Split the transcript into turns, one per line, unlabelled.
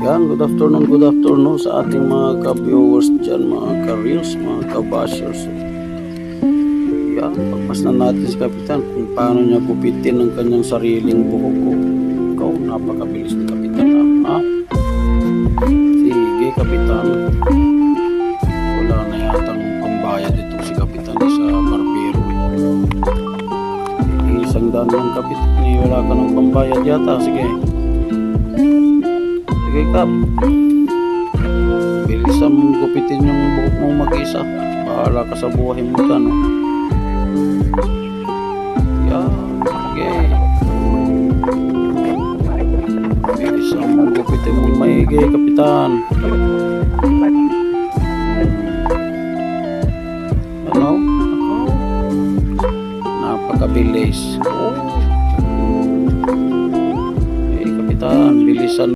Yan, good afternoon sa ating mga ka-viewers dyan, mga ka-reels, mga ka-bashers. Yan, pagpasnan natin si Kapitan kung paano niya gupitin ang kanyang sariling buhok ko. Ikaw, napakabilis ni Kapitan, ha? Sige, Kapitan. Wala na yatang pambayad dito si Kapitan sa barbero. Isang daan lang, Kapitan. Wala ka ng pambayad yata. Sige. Sige, Kap. Bilisan mong gupitin yung buhok mong mag-isa. Bahala ka sa buhay mo dyan, no? Yan. Sige. Bilisan mong gupitin mong maigi, Kapitan. Ano? Napakabilis. Oh. Kapitan, bilisan.